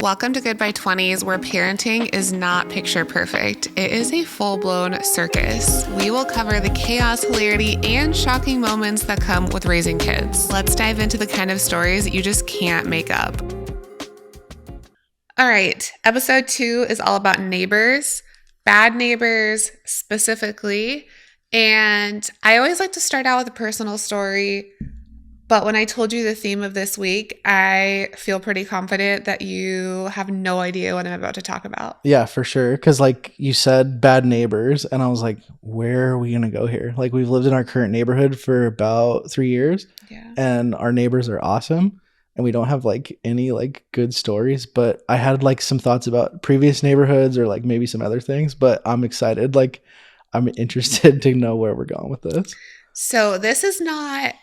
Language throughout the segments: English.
Welcome to Goodbye 20s, where parenting is not picture perfect. It is a full-blown circus. We will cover the chaos, hilarity, and shocking moments that come with raising kids. Let's dive into the kind of stories you just can't make up. All right, episode 2 is all about neighbors, bad neighbors specifically. And I always like to start out with a personal story. But when I told you the theme of this week, I feel pretty confident that you have no idea what I'm about to talk about. Yeah, for sure. Because like you said, bad neighbors. And I was like, where are we going to go here? Like we've lived in our current neighborhood for about 3 years. Yeah. And our neighbors are awesome. And we don't have like any like good stories. But I had like some thoughts about previous neighborhoods or like maybe some other things. But I'm excited. Like I'm interested to know where we're going with this. So this is not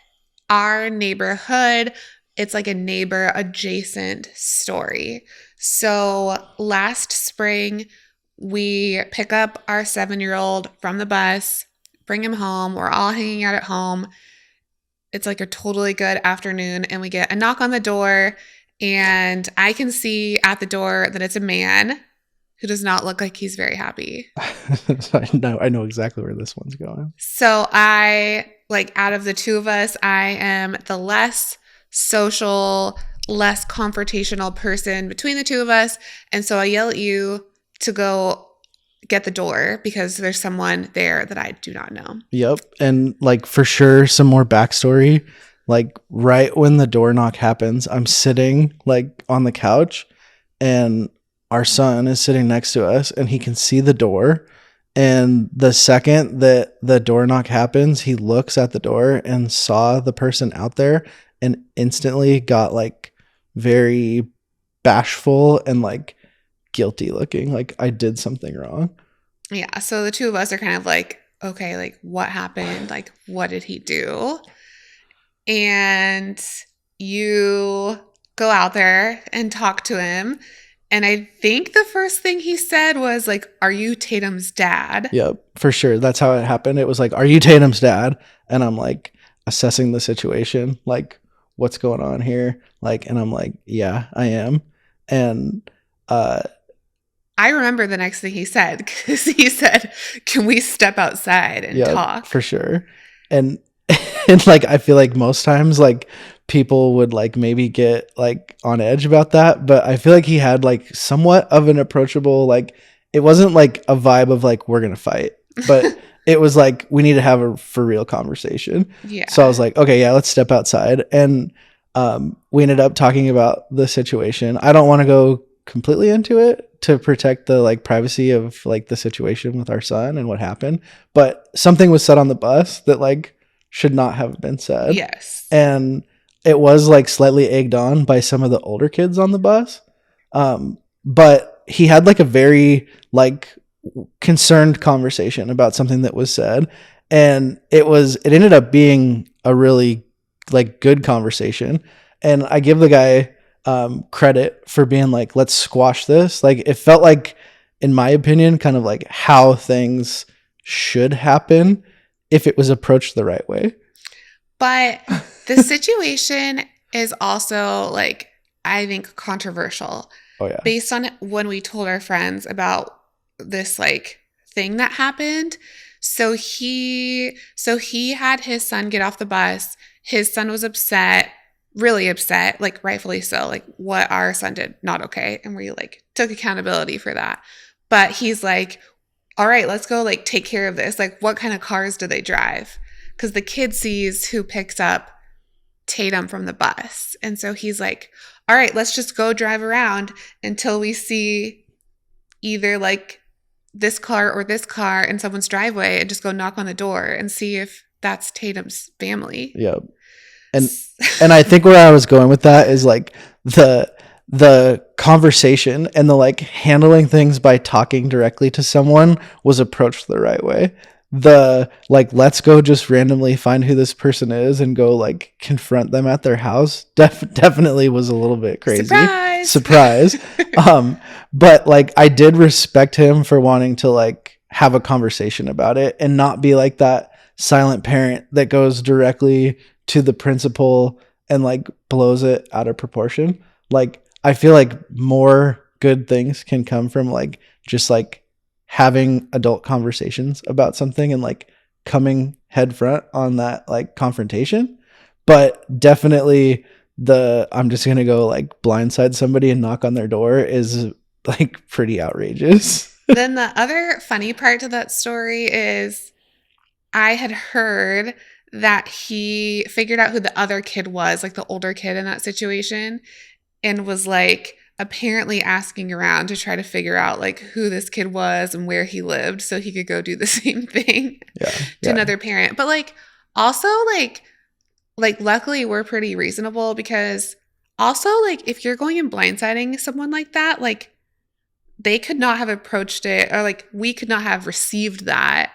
our neighborhood. It's like a neighbor adjacent story. So last spring, we pick up our 7-year-old from the bus, bring him home. We're all hanging out at home. It's like a totally good afternoon, and we get a knock on the door, and I can see at the door that it's a man who does not look like he's very happy. I know exactly where this one's going. So out of the two of us, I am the less social, less confrontational person between the two of us. And so I yell at you to go get the door because there's someone there that I do not know. Yep. And like for sure, some more backstory. Like right when the door knock happens, I'm sitting like on the couch and our son is sitting next to us and he can see the door. And the second that the door knock happens, he looks at the door and saw the person out there and instantly got like very bashful and like guilty looking. Like I did something wrong. Yeah. So the two of us are kind of like, okay, like what happened? Like what did he do? And you go out there and talk to him. And I think the first thing he said was like, "Are you Tatum's dad?" Yep, for sure. That's how it happened. It was like, "Are you Tatum's dad?" And I'm like assessing the situation, like what's going on here? Like, and I'm like, "Yeah, I am." And I remember the next thing he said because he said, "Can we step outside and talk?" For sure. And and like I feel like most times like people would like maybe get like on edge about that, but I feel like he had like somewhat of an approachable, like it wasn't like a vibe of like we're gonna fight, but it was like we need to have a for real conversation. Yeah. So I was like, okay, yeah, let's step outside. And we ended up talking about the situation. I don't want to go completely into it to protect the like privacy of like the situation with our son and what happened, but something was said on the bus that like should not have been said. Yes. And it was like slightly egged on by some of the older kids on the bus. But he had like a very like concerned conversation about something that was said. And it ended up being a really like good conversation. And I give the guy credit for being like, let's squash this. Like it felt like, in my opinion, kind of like how things should happen if it was approached the right way. But the situation is also like, I think, controversial. Oh yeah. Based on when we told our friends about this like thing that happened. So he had his son get off the bus. His son was upset, really upset, like rightfully so, like what our son did, not okay. And we like took accountability for that. But he's like, all right, let's go like take care of this. Like what kind of cars do they drive? Because the kid sees who picks up Tatum from the bus. And so he's like, all right, let's just go drive around until we see either like this car or this car in someone's driveway and just go knock on the door and see if that's Tatum's family. Yeah. And I think where I was going with that is like the conversation and the like handling things by talking directly to someone was approached the right way. The like, let's go just randomly find who this person is and go like confront them at their house definitely was a little bit crazy. Surprise. But like I did respect him for wanting to like have a conversation about it and not be like that silent parent that goes directly to the principal and like blows it out of proportion. Like I feel like more good things can come from like just like having adult conversations about something and like coming head front on that like confrontation. But definitely I'm just gonna go like blindside somebody and knock on their door is like pretty outrageous. Then the other funny part to that story is I had heard that he figured out who the other kid was, like the older kid in that situation, and was like apparently asking around to try to figure out like who this kid was and where he lived so he could go do the same thing to another parent. But like also like luckily we're pretty reasonable because also like if you're going and blindsiding someone like that, like they could not have approached it or like we could not have received that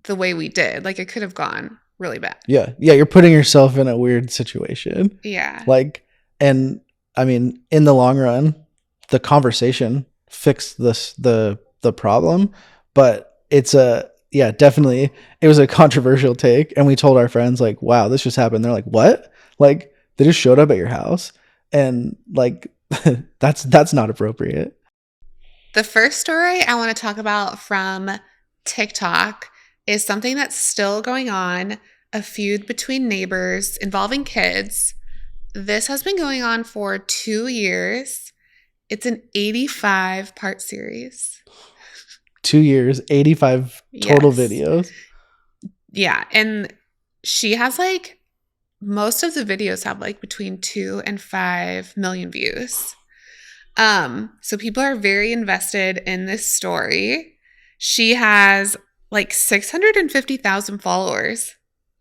the way we did. Like it could have gone really bad. Yeah. You're putting yourself in a weird situation. Yeah. Like, and I mean, in the long run, the conversation fixed the problem, but definitely it was a controversial take. And we told our friends like, wow, this just happened. They're like, what? Like they just showed up at your house and like, that's not appropriate. The first story I want to talk about from TikTok is something that's still going on, a feud between neighbors involving kids. This has been going on for 2 years. It's an 85-part series. 2 years, 85 total videos. Yeah. And she has like, most of the videos have like between 2 and 5 million views. So people are very invested in this story. She has like 650,000 followers,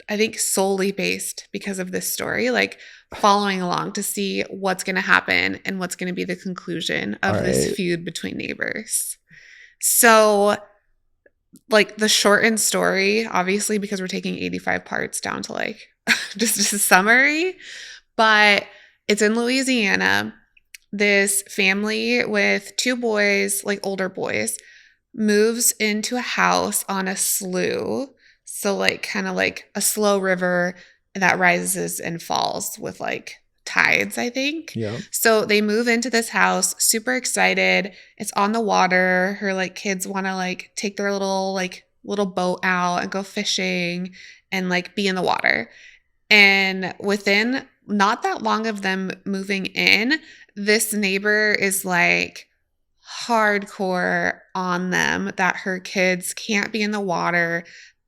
I think solely based because of this story, like following along to see what's going to happen and what's going to be the conclusion of this feud between neighbors. So like the shortened story, obviously, because we're taking 85 parts down to like just a summary, but it's in Louisiana. This family with 2 boys, like older boys, moves into a house on a slough. So like kind of like a slow river that rises and falls with like tides, I think. Yeah. So they move into this house, super excited. It's on the water. Her like kids want to like take their little boat out and go fishing and like be in the water. And within not that long of them moving in, this neighbor is like hardcore on them that her kids can't be in the water,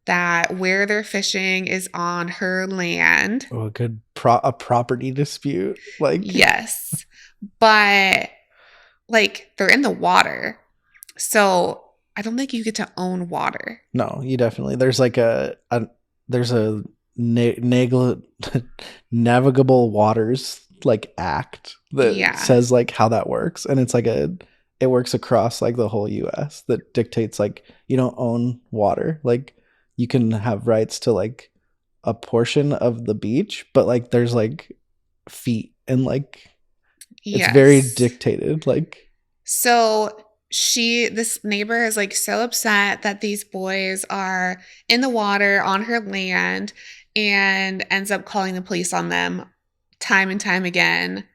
that where they're fishing is on her land. Oh, a good a property dispute. Like yes. But like they're in the water. So I don't think you get to own water. No, you definitely. There's like there's a navigable waters like act that says like how that works, and it's like it works across like the whole US that dictates like you don't own water. Like you can have rights to like a portion of the beach, but like there's like feet and like it's very dictated. Like so this neighbor is like so upset that these boys are in the water on her land and ends up calling the police on them time and time again,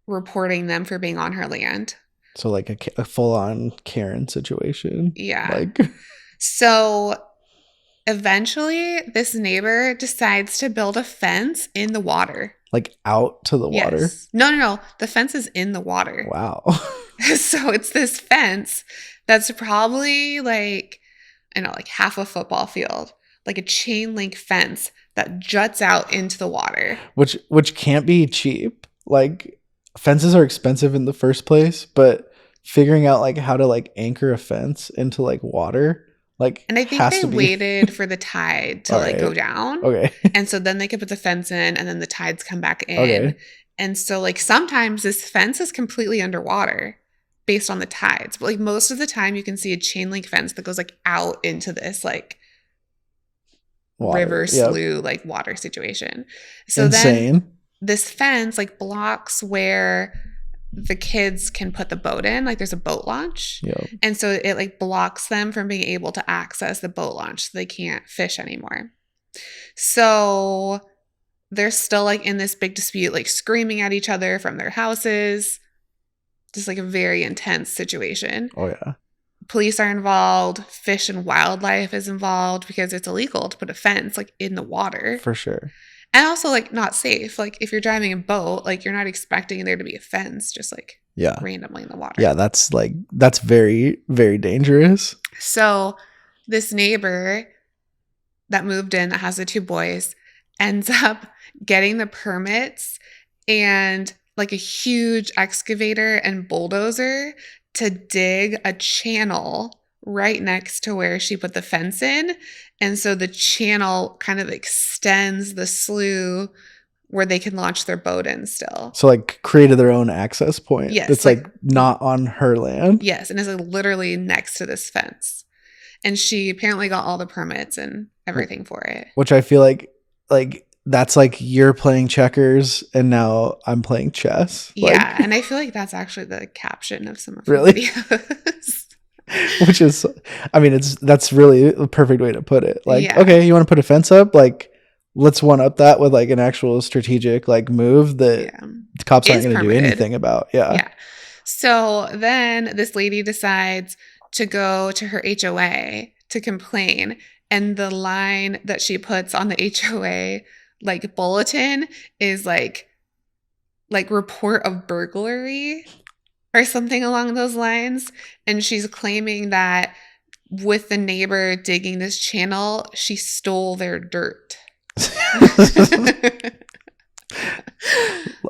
reporting them for being on her land. So like a full-on Karen situation. Yeah. Like so eventually this neighbor decides to build a fence in the water. Like out to the water? No. The fence is in the water. Wow. So it's this fence that's probably like, I don't know, like half a football field, like a chain link fence that juts out into the water. Which can't be cheap. Like fences are expensive in the first place, but figuring out like how to like anchor a fence into like water, like, and I think they waited for the tide to like go down. Okay. And so then they could put the fence in and then the tides come back in. Okay. And so like sometimes this fence is completely underwater based on the tides. But like most of the time you can see a chain link fence that goes like out into this like river, slough, like water situation. So then this fence like blocks where the kids can put the boat in. Like there's a boat launch. Yep. And so it like blocks them from being able to access the boat launch. So they can't fish anymore. So they're still like in this big dispute, like screaming at each other from their houses. just like a very intense situation. Oh yeah. Police are involved. Fish and wildlife is involved because it's illegal to put a fence like in the water. For sure. And also like not safe. Like if you're driving a boat, like you're not expecting there to be a fence just like randomly in the water. Yeah, that's very, very dangerous. So this neighbor that moved in that has the 2 boys ends up getting the permits and like a huge excavator and bulldozer to dig a channel right next to where she put the fence in. And so the channel kind of extends the slough where they can launch their boat in still. So like created their own access point. Yes. It's like not on her land. Yes. And it's like literally next to this fence. And she apparently got all the permits and everything for it. Which I feel like that's like you're playing checkers and now I'm playing chess. Yeah. And I feel like that's actually the caption of some of her videos. Which is, I mean, that's really the perfect way to put it. Like, Yeah. okay, you want to put a fence up? Like, let's one up that with like an actual strategic like move that the cops aren't going to do anything about. Yeah. So then this lady decides to go to her HOA to complain. And the line that she puts on the HOA like bulletin is like report of burglary or something along those lines. And she's claiming that with the neighbor digging this channel, she stole their dirt.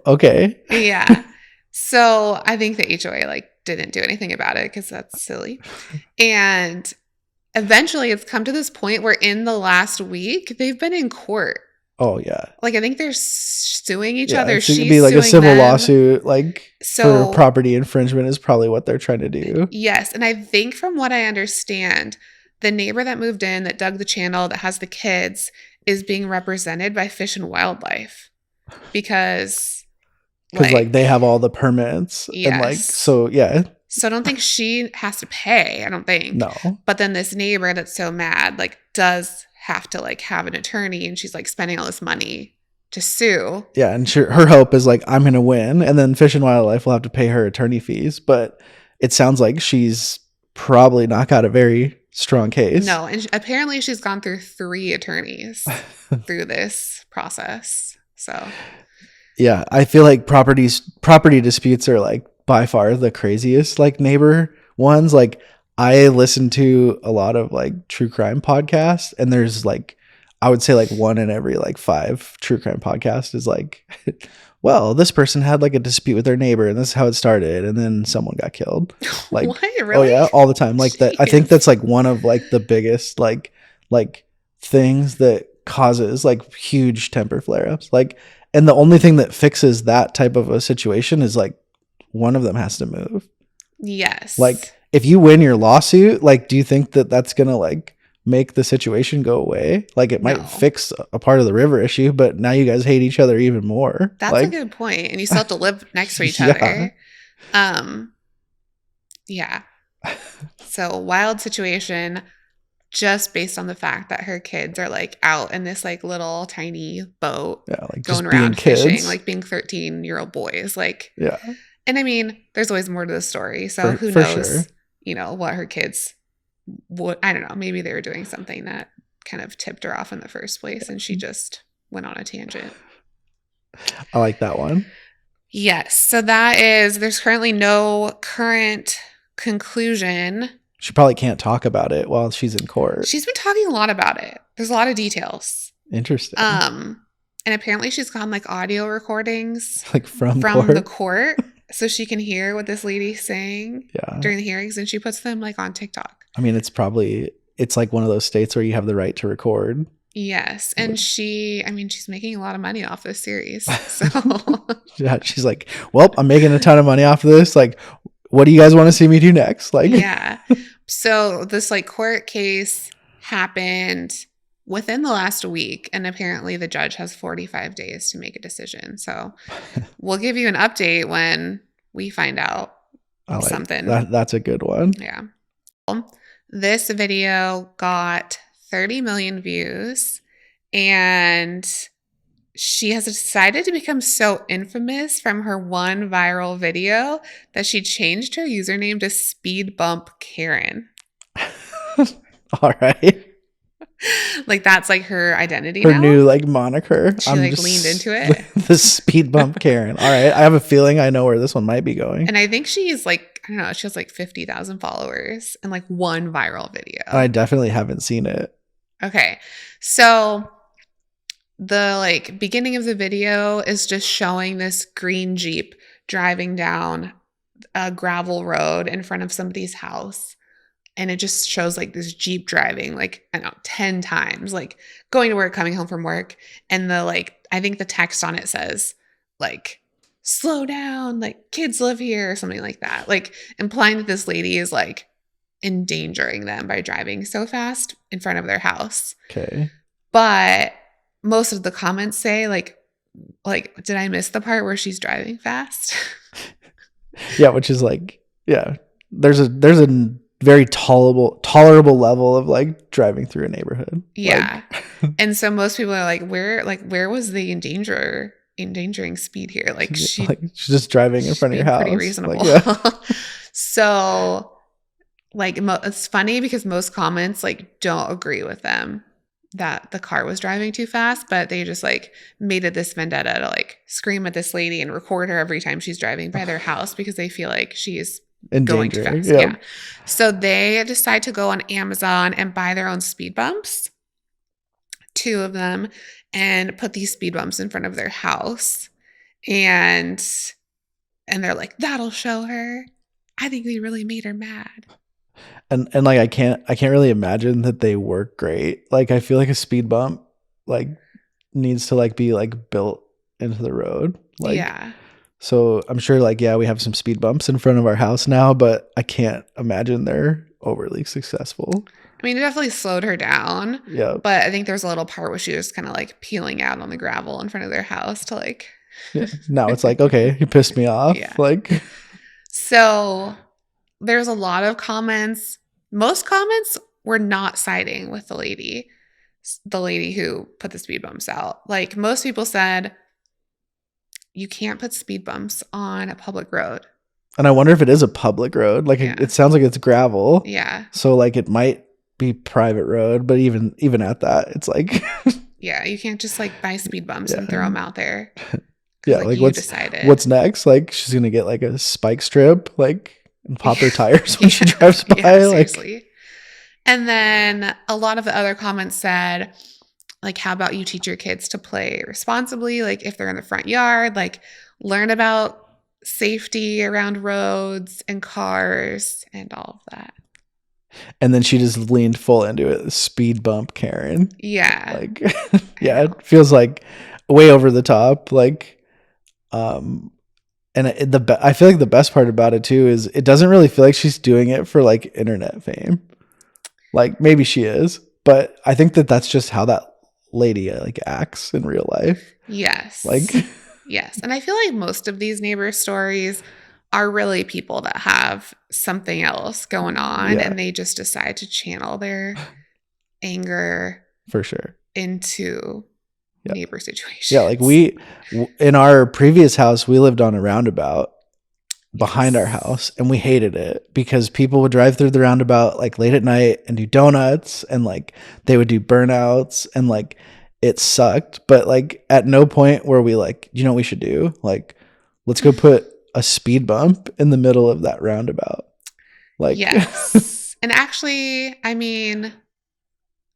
Okay. Yeah. So I think the HOA like didn't do anything about it because that's silly. And eventually it's come to this point where in the last week they've been in court. Oh yeah. Like I think they're suing each other. It could be like a civil lawsuit, like for property infringement is probably what they're trying to do. Yes. And I think from what I understand, the neighbor that moved in that dug the channel that has the kids is being represented by Fish and Wildlife because like they have all the permits. Yes. And like so yeah. So I don't think she has to pay. I don't think. No. But then this neighbor that's so mad like does have to like have an attorney and she's like spending all this money to sue. Yeah, and her hope is like I'm going to win and then Fish and Wildlife will have to pay her attorney fees, but it sounds like she's probably not got a very strong case. No, and apparently she's gone through 3 attorneys through this process. So yeah, I feel like property disputes are like by far the craziest like neighbor ones. Like I listen to a lot of like true crime podcasts and there's like, I would say like 1 in every like 5 true crime podcasts is like, well, this person had like a dispute with their neighbor and this is how it started. And then someone got killed. Like, what? Really? Oh yeah. All the time. Like that. I think that's like one of like the biggest, like things that causes like huge temper flare-ups. Like, and the only thing that fixes that type of a situation is like one of them has to move. Yes. Like if you win your lawsuit, like, do you think that that's going to like make the situation go away? Like it might fix a part of the river issue, but now you guys hate each other even more. That's like, a good point. And you still have to live next to each other. Yeah. So wild situation just based on the fact that her kids are like out in this like little tiny boat. Yeah, like going around fishing, like being 13-year-old boys. Like, yeah. And I mean, there's always more to the story. So who knows, sure. You know, what her kids would, I don't know, maybe they were doing something that kind of tipped her off in the first place and she just went on a tangent. I like that one. Yes. So there's currently no current conclusion. She probably can't talk about it while she's in court. She's been talking a lot about it. There's a lot of details. Interesting. And apparently she's gotten like audio recordings like from the court. So she can hear what this lady's saying during the hearings and she puts them like on TikTok. I mean, it's like one of those states where you have the right to record. Yes. And she's making a lot of money off this series. So yeah, she's like, well, I'm making a ton of money off of this. Like, what do you guys want to see me do next? Like, yeah. So this like court case happened within the last week, and apparently the judge has 45 days to make a decision. So we'll give you an update when we find out something. That's a good one. Yeah. This video got 30 million views, and she has decided to become so infamous from her one viral video that she changed her username to Speed Bump Karen. All right. Like that's like her identity Her now. new like moniker. She like leaned into it. The Speed Bump Karen. All right. I have a feeling I know where this one might be going. And I think she's like, I don't know, she has like 50,000 followers and like one viral video. I definitely haven't seen it. Okay. So the like beginning of the video is just showing this green Jeep driving down a gravel road in front of somebody's house. And it just shows like this Jeep driving like, I don't know, 10 times, like going to work, coming home from work. And the like, I think the text on it says like, slow down, like kids live here or something like that. Like implying that this lady is like endangering them by driving so fast in front of their house. Okay. But most of the comments say like, did I miss the part where she's driving fast? Yeah, which is like, yeah, there's a very tolerable level of like driving through a neighborhood. Yeah. And so most people are like, where was the endangering speed here? Like she's just driving in front of your house. Pretty reasonable. Like, yeah. So like it's funny because most comments like don't agree with them that the car was driving too fast, but they just like made it this vendetta to like scream at this lady and record her every time she's driving by their house because they feel like she's going too fast. Yep. Yeah. So they decide to go on Amazon and buy their own speed bumps, 2 of them, and put these speed bumps in front of their house. And they're like, that'll show her. I think we really made her mad. And like I can't really imagine that they work great. Like I feel like a speed bump like needs to like be like built into the road. Like, yeah. So I'm sure like, yeah, we have some speed bumps in front of our house now, but I can't imagine they're overly successful. I mean, it definitely slowed her down. Yeah. But I think there's a little part where she was kind of like peeling out on the gravel in front of their house to like. Yeah. Now it's like, okay, you pissed me off. Yeah. Like. So there's a lot of comments. Most comments were not siding with the lady who put the speed bumps out. Like most people said, you can't put speed bumps on a public road. And I wonder if it is a public road. Like it sounds like it's gravel. Yeah. So like it might be private road, but even at that, it's like. Yeah, you can't just like buy speed bumps and throw them out there. Yeah, like what's next? Like she's gonna get like a spike strip, like and pop her tires when she drives by. Yeah, seriously. And then a lot of the other comments said, like, how about you teach your kids to play responsibly? Like if they're in the front yard, like learn about safety around roads and cars and all of that. And then she just leaned full into it. Speed bump Karen. Yeah. Like, yeah, it feels like way over the top. Like, and I feel like the best part about it too is it doesn't really feel like she's doing it for like internet fame. Like maybe she is, but I think that that's just how that lady like acts in real life. Yes. Like, yes. And I feel like most of these neighbor stories are really people that have something else going on and they just decide to channel their anger for sure into neighbor situations. Yeah, like in our previous house, we lived on a roundabout behind our house and we hated it because people would drive through the roundabout like late at night and do donuts and like they would do burnouts and like it sucked. But like at no point were we like, you know what we should do? Like, let's go put a speed bump in the middle of that roundabout. Like, yes. And actually, I mean,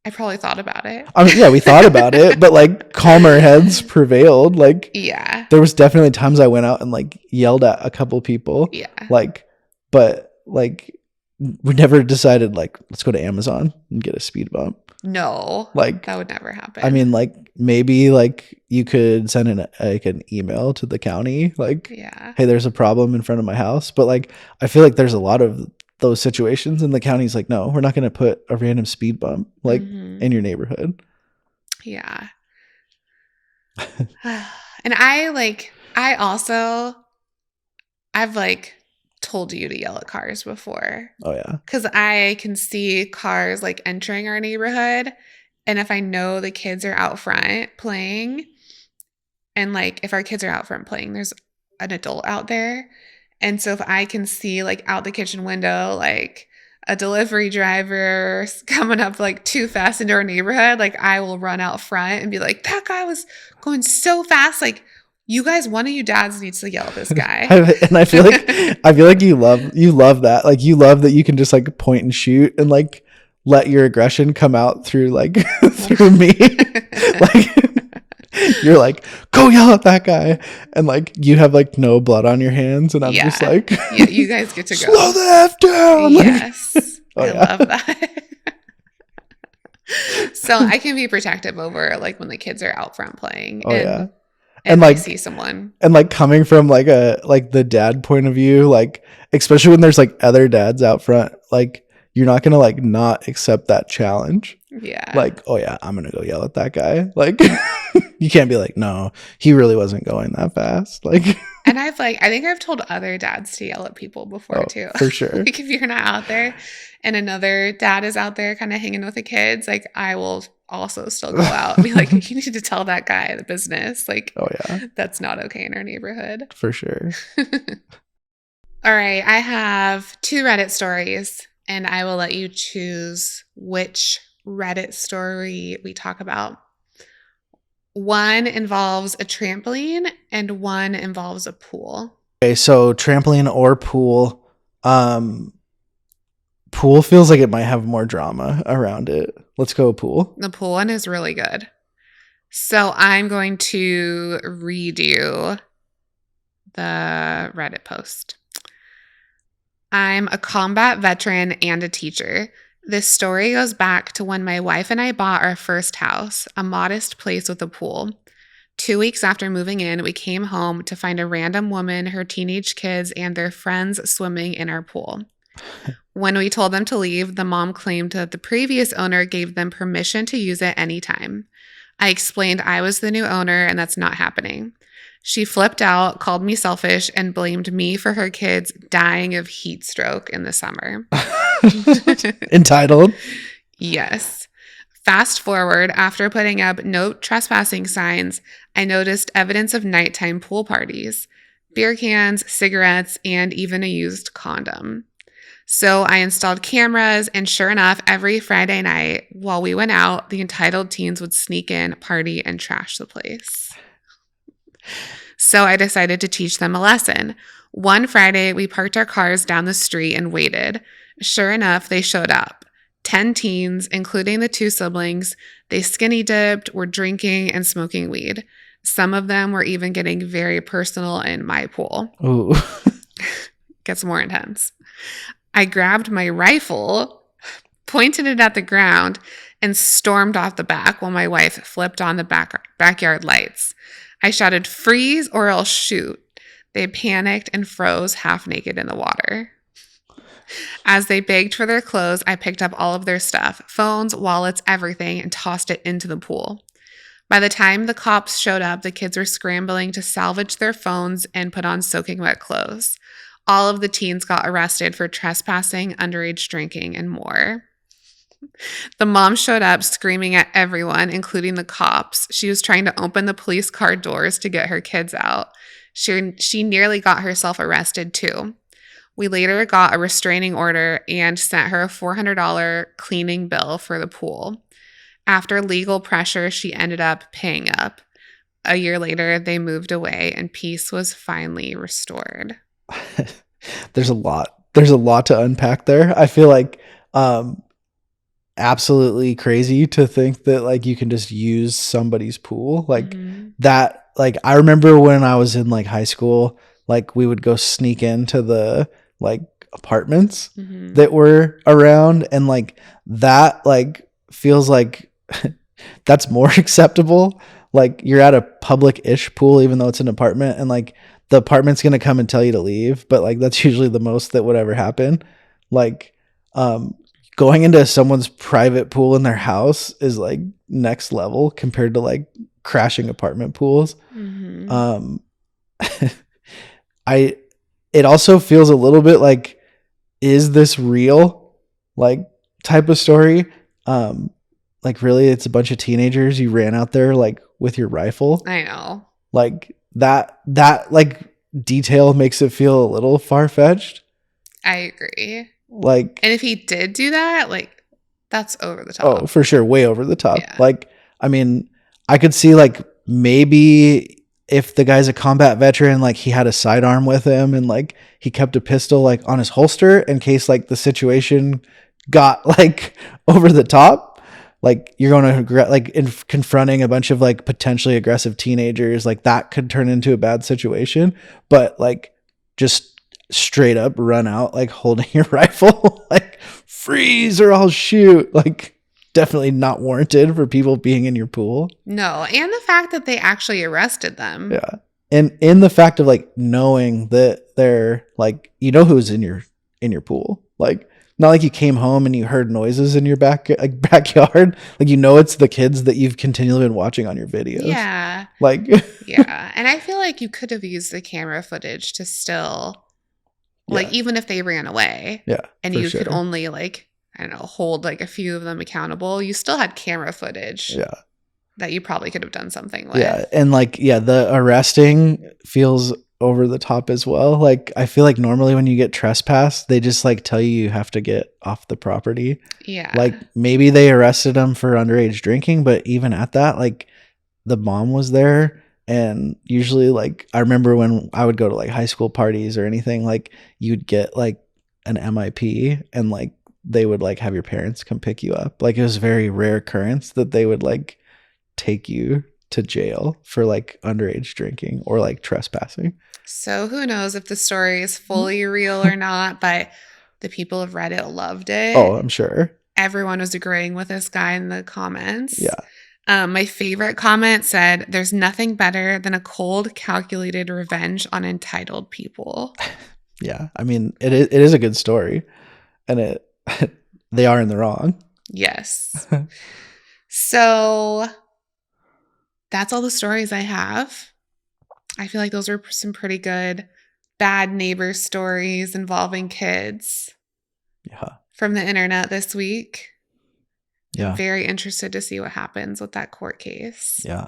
I probably thought about it. I mean, yeah, we thought about it, but like calmer heads prevailed. Like, yeah, there was definitely times I went out and like yelled at a couple people. Yeah. Like, but like we never decided like, let's go to Amazon and get a speed bump. No, like that would never happen. I mean, like maybe like you could send an email to the county, like, hey, there's a problem in front of my house. But like, I feel like there's a lot of those situations and the county's like, no, we're not going to put a random speed bump like in your neighborhood. Yeah. And I've like told you to yell at cars before. Oh yeah. Because I can see cars like entering our neighborhood. And if I know the kids are out front playing And like if our kids are out front playing, there's an adult out there. And so if I can see like out the kitchen window, like a delivery driver coming up like too fast into our neighborhood, like I will run out front and be like, that guy was going so fast. Like, you guys, one of you dads needs to yell at this guy. And I feel like you love that. Like you love that you can just like point and shoot and like let your aggression come out through like through me. Like you're like, go yell at that guy, and like you have like no blood on your hands, and I'm just like, yeah, you guys get to go. Slow the F down. Yes. I love that. So I can be protective over like when the kids are out front playing. And like I see someone. And like coming from like the dad point of view, like especially when there's like other dads out front, like you're not gonna like not accept that challenge. Yeah. Like, oh yeah, I'm gonna go yell at that guy. Like you can't be like, no, he really wasn't going that fast. Like and I think I've told other dads to yell at people before too. For sure. Like if you're not out there and another dad is out there kind of hanging with the kids, like I will also still go out and be like, you need to tell that guy the business. Like, oh yeah, that's not okay in our neighborhood. For sure. All right. I have 2 Reddit stories and I will let you choose which Reddit story we talk about. One involves a trampoline and one involves a pool. Okay, so trampoline or pool. Pool feels like it might have more drama around it. Let's go pool. The pool one is really good. So I'm going to read you the Reddit post. I'm a combat veteran and a teacher. This story goes back to when my wife and I bought our first house, a modest place with a pool. 2 weeks after moving in, we came home to find a random woman, her teenage kids, and their friends swimming in our pool. When we told them to leave, the mom claimed that the previous owner gave them permission to use it anytime. I explained I was the new owner and that's not happening. She flipped out, called me selfish, and blamed me for her kids dying of heat stroke in the summer. Entitled. Yes. Fast forward, after putting up no trespassing signs, I noticed evidence of nighttime pool parties, beer cans, cigarettes, and even a used condom. So I installed cameras, and sure enough, every Friday night while we went out, the entitled teens would sneak in, party, and trash the place. So I decided to teach them a lesson. One Friday, we parked our cars down the street and waited. Sure enough, they showed up. 10 teens, including the 2 siblings. They skinny dipped, were drinking, and smoking weed. Some of them were even getting very personal in my pool. Ooh. Gets more intense. I grabbed my rifle, pointed it at the ground, and stormed off the back while my wife flipped on the backyard lights. I shouted, "Freeze or else shoot." They panicked and froze half naked in the water. As they begged for their clothes, I picked up all of their stuff, phones, wallets, everything, and tossed it into the pool. By the time the cops showed up, the kids were scrambling to salvage their phones and put on soaking wet clothes. All of the teens got arrested for trespassing, underage drinking, and more. The mom showed up screaming at everyone, including the cops. She was trying to open the police car doors to get her kids out. She nearly got herself arrested too. We later got a restraining order and sent her a $400 cleaning bill for the pool. After legal pressure, she ended up paying up. A year later, they moved away and peace was finally restored. There's a lot to unpack there. I feel like absolutely crazy to think that like you can just use somebody's pool like that. Like I remember when I was in like high school, like we would go sneak into the like apartments that were around, and like that like feels like that's more acceptable. Like you're at a public-ish pool even though it's an apartment, and like the apartment's going to come and tell you to leave, but like that's usually the most that would ever happen. Like going into someone's private pool in their house is like next level compared to like crashing apartment pools. It also feels a little bit like, is this real? Like type of story. Like really it's a bunch of teenagers. You ran out there like with your rifle. I know. Like that like detail makes it feel a little far-fetched. I agree. Like, and if he did do that, like, that's over the top. Oh, for sure. Way over the top. Yeah. Like, I mean, I could see like maybe if the guy's a combat veteran, like he had a sidearm with him and like he kept a pistol like on his holster in case like the situation got like over the top. Like you're going to like in confronting a bunch of like potentially aggressive teenagers, like that could turn into a bad situation. But like just straight up run out like holding your rifle, like freeze or I'll shoot. Like definitely not warranted for people being in your pool. No, and the fact that they actually arrested them. Yeah. And in the fact of like knowing that they're like, you know who's in your pool. Like not like you came home and you heard noises in your backyard. Like you know it's the kids that you've continually been watching on your videos. Yeah. Like yeah. And I feel like you could have used the camera footage to still like even if they ran away. Yeah. And you could only like, I don't know, hold like a few of them accountable. You still had camera footage. Yeah. That you probably could have done something with. Yeah. And like, yeah, the arresting feels over the top as well. Like I feel like normally when you get trespassed, they just like tell you have to get off the property. Yeah. Like maybe they arrested him for underage drinking, but even at that, like the mom was there. And usually like I remember when I would go to like high school parties or anything, like you'd get like an MIP and like they would like have your parents come pick you up. Like it was a very rare occurrence that they would like take you to jail for like underage drinking or like trespassing. So who knows if the story is fully real or not, but the people of Reddit loved it. Oh, I'm sure. Everyone was agreeing with this guy in the comments. Yeah. My favorite comment said, "There's nothing better than a cold, calculated revenge on entitled people." Yeah. I mean, it is a good story and they are in the wrong. Yes. So that's all the stories I have. I feel like those were some pretty good bad neighbor stories involving kids. Yeah. From the internet this week. Yeah. I'm very interested to see what happens with that court case. Yeah.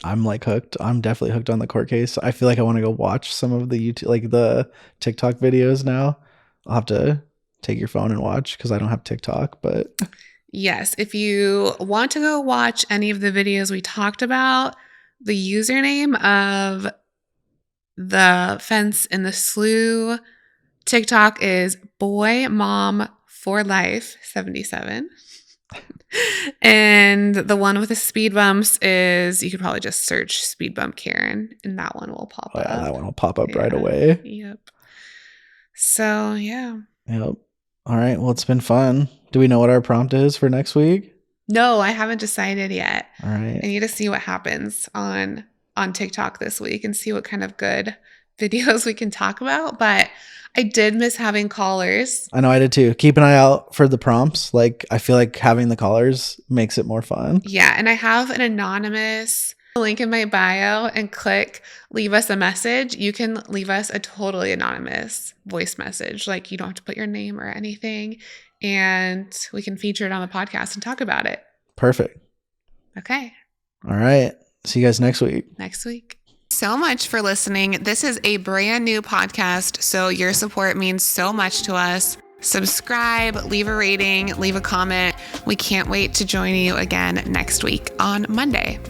I'm like hooked. I'm definitely hooked on the court case. I feel like I want to go watch some of the YouTube, like the TikTok videos now. I'll have to take your phone and watch because I don't have TikTok, but yes, if you want to go watch any of the videos we talked about, the username of the Fence in the Slough TikTok is boymom4life77. And the one with the speed bumps is, you could probably just search speed bump Karen and that one will pop up. That one will pop up right away. Yep. So, yeah. Yep. All right. Well, it's been fun. Do we know what our prompt is for next week? No, I haven't decided yet. All right. I need to see what happens on TikTok this week and see what kind of good videos we can talk about. But I did miss having callers. I know I did too. Keep an eye out for the prompts. Like I feel like having the callers makes it more fun. Yeah. And I have an anonymous link in my bio and click leave us a message. You can leave us a totally anonymous voice message. Like you don't have to put your name or anything. And we can feature it on the podcast and talk about it. Perfect. Okay. All right. See you guys next week. Next week. So much for listening. This is a brand new podcast, so your support means so much to us. Subscribe, leave a rating, leave a comment. We can't wait to join you again next week on Monday.